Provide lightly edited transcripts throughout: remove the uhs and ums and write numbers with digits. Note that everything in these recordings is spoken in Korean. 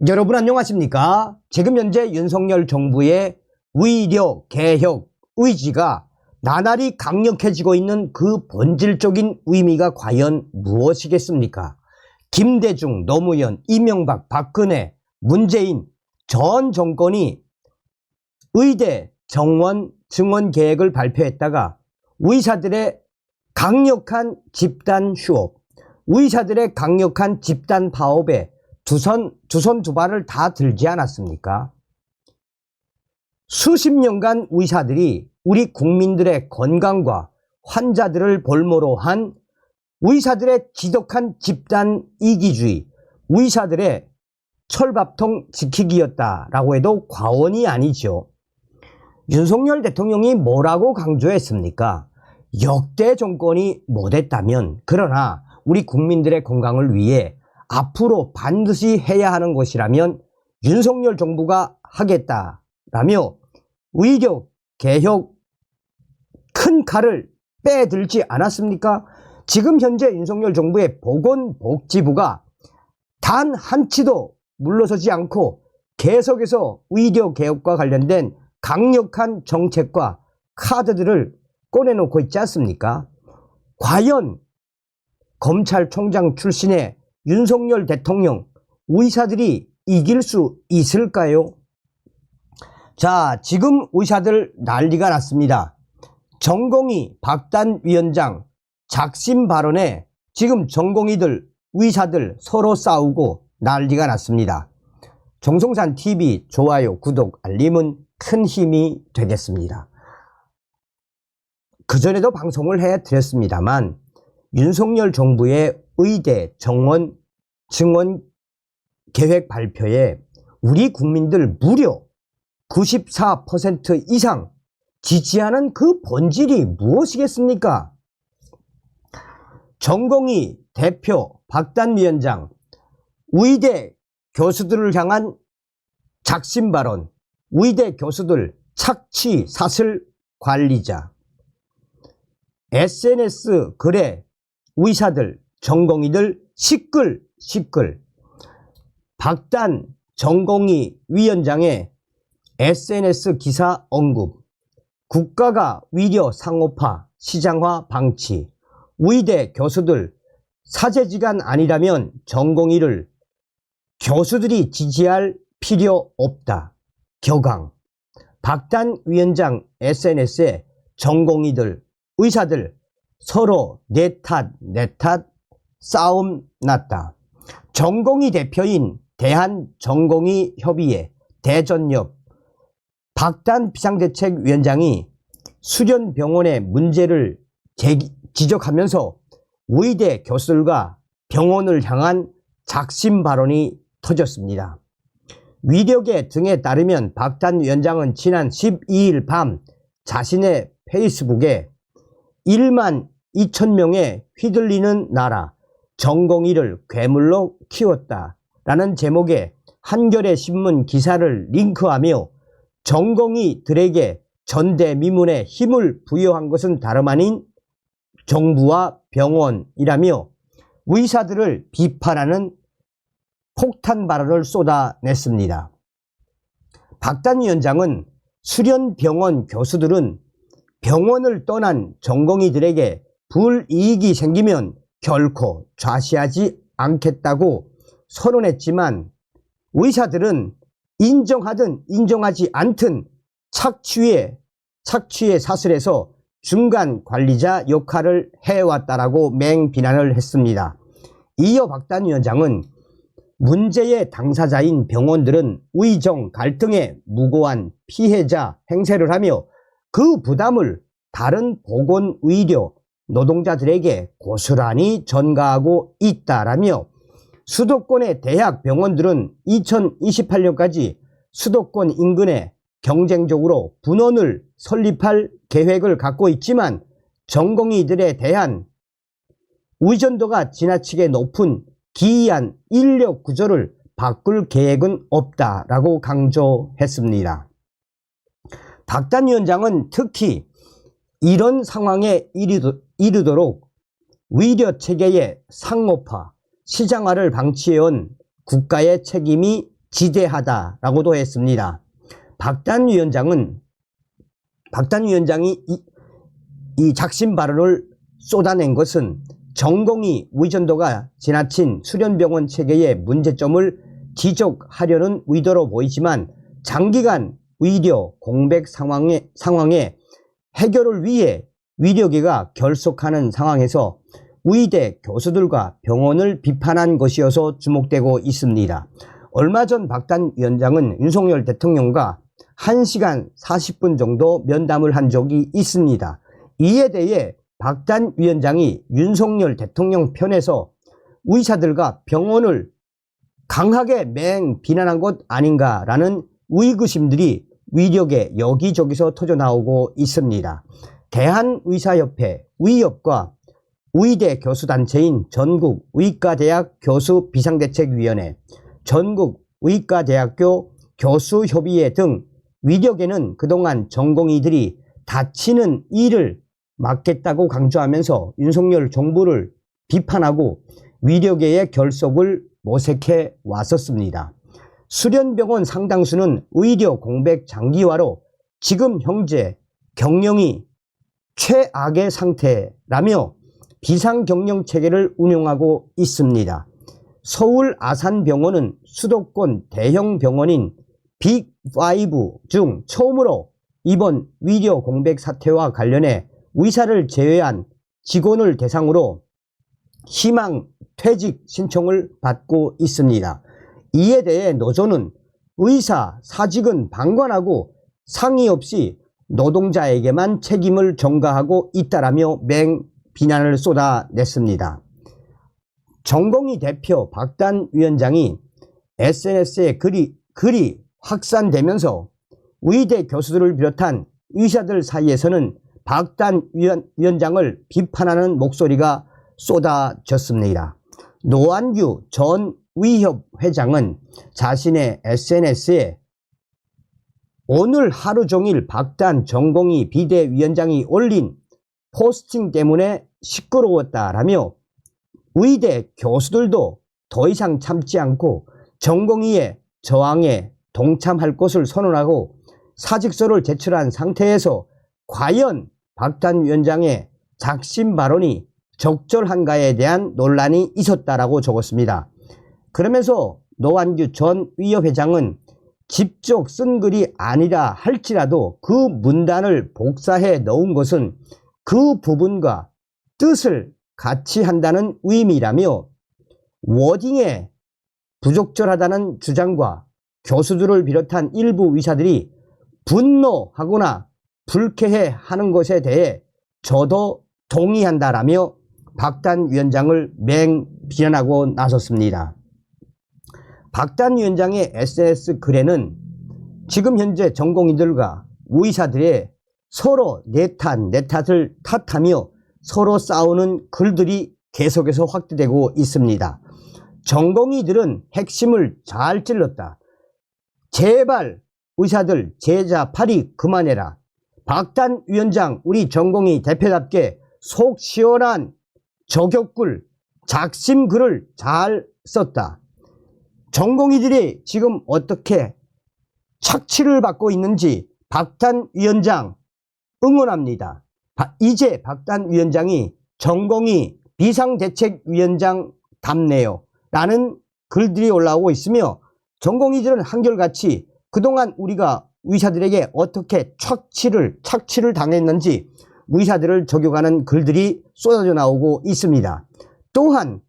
여러분 안녕하십니까? 지금 현재 윤석열 정부의 위력, 개혁, 의지가 나날이 강력해지고 있는 그 본질적인 의미가 과연 무엇이겠습니까? 김대중, 노무현, 이명박, 박근혜, 문재인 전 정권이 의대 정원 증원 계획을 발표했다가 의사들의 강력한 집단 휴업, 의사들의 강력한 집단 파업에 두 손 두 발을 다 들지 않았습니까? 수십 년간 의사들이 우리 국민들의 건강과 환자들을 볼모로 한 의사들의 지독한 집단 이기주의, 의사들의 철밥통 지키기였다라고 해도 과언이 아니죠. 윤석열 대통령이 뭐라고 강조했습니까? 역대 정권이 못했다면, 그러나 우리 국민들의 건강을 위해 앞으로 반드시 해야 하는 것이라면 윤석열 정부가 하겠다라며 의료 개혁 큰 칼을 빼들지 않았습니까? 지금 현재 윤석열 정부의 보건복지부가 단 한치도 물러서지 않고 계속해서 의료 개혁과 관련된 강력한 정책과 카드들을 꺼내놓고 있지 않습니까? 과연 검찰총장 출신의 윤석열 대통령, 의사들이 이길 수 있을까요? 자, 지금 의사들 난리가 났습니다. 전공의 박단 위원장 작심 발언에 지금 전공의들, 의사들 서로 싸우고 난리가 났습니다. 정성산TV 좋아요, 구독, 알림은 큰 힘이 되겠습니다. 그전에도 방송을 해드렸습니다만 윤석열 정부의 의대 정원 증원 계획 발표에 우리 국민들 무려 94% 이상 지지하는 그 본질이 무엇이겠습니까? 전공의 대표 박단 위원장 의대 교수들을 향한 작심 발언, 의대 교수들 착취 사슬 관리자, SNS 글에 의사들, 전공의들 시끌 박단 전공의 위원장의 SNS 기사 언급, 국가가 위려 상업화, 시장화 방치, 의대 교수들 사제지간 아니라면 전공의를 교수들이 지지할 필요 없다. 격앙. 박단 위원장 SNS에 전공의들, 의사들 서로 내 탓 싸움 났다. 전공의 대표인 대한전공의협의회 대전협 박단 비상대책위원장이 수련병원의 문제를 지적하면서 의대 교수들과 병원을 향한 작심 발언이 터졌습니다. 위력의 등에 따르면 박단 위원장은 지난 12일 밤 자신의 페이스북에 1만 2천 명의 휘둘리는 나라 전공의를 괴물로 키웠다 라는 제목의 한겨레 신문 기사를 링크하며 전공의들에게 전대미문의 힘을 부여한 것은 다름 아닌 정부와 병원이라며 의사들을 비판하는 폭탄 발언을 쏟아냈습니다. 박단 위원장은 수련병원 교수들은 병원을 떠난 전공의들에게 불이익이 생기면 결코 좌시하지 않겠다고 선언했지만 의사들은 인정하든 인정하지 않든 착취의 사슬에서 중간 관리자 역할을 해왔다라고 맹비난을 했습니다. 이어 박단 위원장은 문제의 당사자인 병원들은 의정 갈등의 무고한 피해자 행세를 하며 그 부담을 다른 보건의료 노동자들에게 고스란히 전가하고 있다라며 수도권의 대학 병원들은 2028년까지 수도권 인근에 경쟁적으로 분원을 설립할 계획을 갖고 있지만 전공의들에 대한 의존도가 지나치게 높은 기이한 인력 구조를 바꿀 계획은 없다라고 강조했습니다. 박단 위원장은 특히 이런 상황에 이르도록 의료 체계의 상업화, 시장화를 방치해온 국가의 책임이 지대하다라고도 했습니다. 박단 위원장이 이 작심 발언을 쏟아낸 것은 전공의 의존도가 지나친 수련병원 체계의 문제점을 지적하려는 의도로 보이지만 장기간 의료 공백 상황에 해결을 위해 의료계가 결속하는 상황에서 의대 교수들과 병원을 비판한 것이어서 주목되고 있습니다. 얼마 전 박단 위원장은 윤석열 대통령과 1시간 40분 정도 면담을 한 적이 있습니다. 이에 대해 박단 위원장이 윤석열 대통령 편에서 의사들과 병원을 강하게 맹비난한 것 아닌가라는 의구심들이 의료계 여기저기서 터져나오고 있습니다. 대한의사협회, 의협과 의대 교수단체인 전국의과대학 교수비상대책위원회, 전국의과대학교 교수협의회 등 의료계는 그동안 전공의들이 다치는 일을 막겠다고 강조하면서 윤석열 정부를 비판하고 의료계의 결속을 모색해 왔었습니다. 수련병원 상당수는 의료 공백 장기화로 지금 현재 경영이 최악의 상태라며 비상경영 체계를 운영하고 있습니다. 서울 아산병원은 수도권 대형 병원인 빅5 중 처음으로 이번 의료 공백 사태와 관련해 의사를 제외한 직원을 대상으로 희망 퇴직 신청을 받고 있습니다. 이에 대해 노조는 의사 사직은 방관하고 상의 없이 노동자에게만 책임을 전가하고 있다라며 맹비난을 쏟아냈습니다. 전공의 대표 박단 위원장이 SNS에 글이 확산되면서 의대 교수들을 비롯한 의사들 사이에서는 박단 위원장을 비판하는 목소리가 쏟아졌습니다. 노안규 전 의협 회장은 자신의 SNS에 오늘 하루 종일 박단 전공의 비대위원장이 올린 포스팅 때문에 시끄러웠다라며 의대 교수들도 더 이상 참지 않고 전공의의 저항에 동참할 것을 선언하고 사직서를 제출한 상태에서 과연 박단 위원장의 작심 발언이 적절한가에 대한 논란이 있었다라고 적었습니다. 그러면서 노안규 전 의협 회장은 직접 쓴 글이 아니라 할지라도 그 문단을 복사해 넣은 것은 그 부분과 뜻을 같이 한다는 의미라며 워딩에 부적절하다는 주장과 교수들을 비롯한 일부 의사들이 분노하거나 불쾌해하는 것에 대해 저도 동의한다라며 박단 위원장을 맹비난하고 나섰습니다. 박단 위원장의 SNS 글에는 지금 현재 전공의들과 의사들의 서로 내 탓을 탓하며 서로 싸우는 글들이 계속해서 확대되고 있습니다. 전공의들은 핵심을 잘 찔렀다. 제발 의사들 제자 팔이 그만해라. 박단 위원장 우리 전공의 대표답게 속 시원한 저격글 작심 글을 잘 썼다. 전공의들이 지금 어떻게 착취를 받고 있는지 박단 위원장 응원합니다. 이제 박단 위원장이 전공의 비상대책위원장 답네요 라는 글들이 올라오고 있으며 전공의들은 한결같이 그동안 우리가 의사들에게 어떻게 착취를 당했는지 의사들을 저격하는 글들이 쏟아져 나오고 있습니다. 또한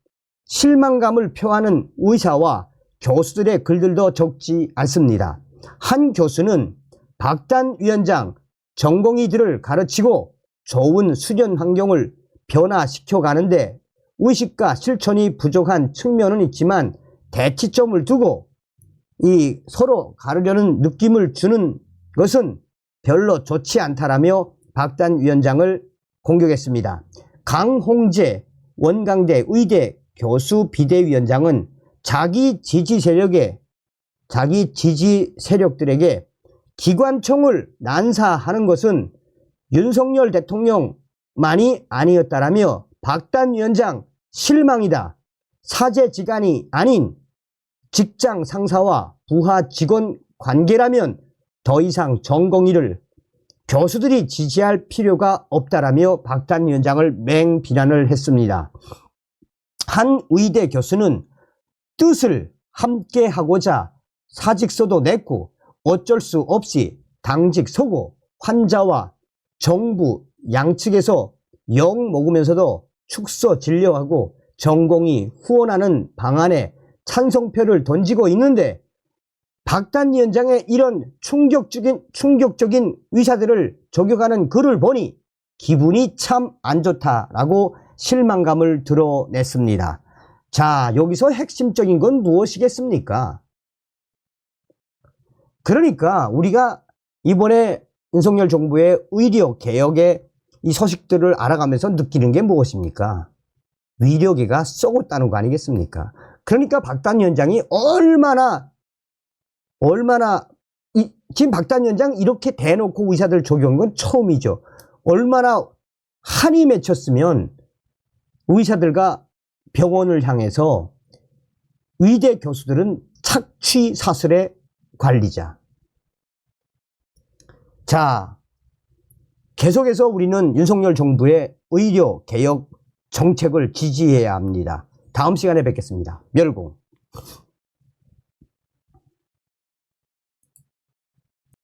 실망감을 표하는 의사와 교수들의 글들도 적지 않습니다. 한 교수는 박단 위원장 전공의들을 가르치고 좋은 수련 환경을 변화시켜 가는데 의식과 실천이 부족한 측면은 있지만 대치점을 두고 이 서로 가르려는 느낌을 주는 것은 별로 좋지 않다라며 박단 위원장을 공격했습니다. 강홍재 원광대 의대 교수 비대위원장은 자기 지지 세력들에게 기관총을 난사하는 것은 윤석열 대통령만이 아니었다라며 박단 위원장 실망이다. 사제지간이 아닌 직장 상사와 부하 직원 관계라면 더 이상 전공의를 교수들이 지지할 필요가 없다라며 박단 위원장을 맹비난을 했습니다. 한 의대 교수는 뜻을 함께 하고자 사직서도 냈고 어쩔 수 없이 당직 서고 환자와 정부 양측에서 영 먹으면서도 축소 진료하고 전공의 후원하는 방안에 찬성표를 던지고 있는데 박단 위원장의 이런 충격적인 의사들을 저격하는 글을 보니 기분이 참 안 좋다라고 실망감을 드러냈습니다. 자, 여기서 핵심적인 건 무엇이겠습니까? 그러니까 우리가 이번에 윤석열 정부의 의료 개혁의 이 소식들을 알아가면서 느끼는 게 무엇입니까? 위력계가 썩었다는 거 아니겠습니까? 그러니까 박단 위원장이 얼마나 지금 박단 위원장 이렇게 대놓고 의사들 적용한 건 처음이죠. 얼마나 한이 맺혔으면 의사들과 병원을 향해서 의대 교수들은 착취 사슬의 관리자. 자, 계속해서 우리는 윤석열 정부의 의료 개혁 정책을 지지해야 합니다. 다음 시간에 뵙겠습니다. 멸공.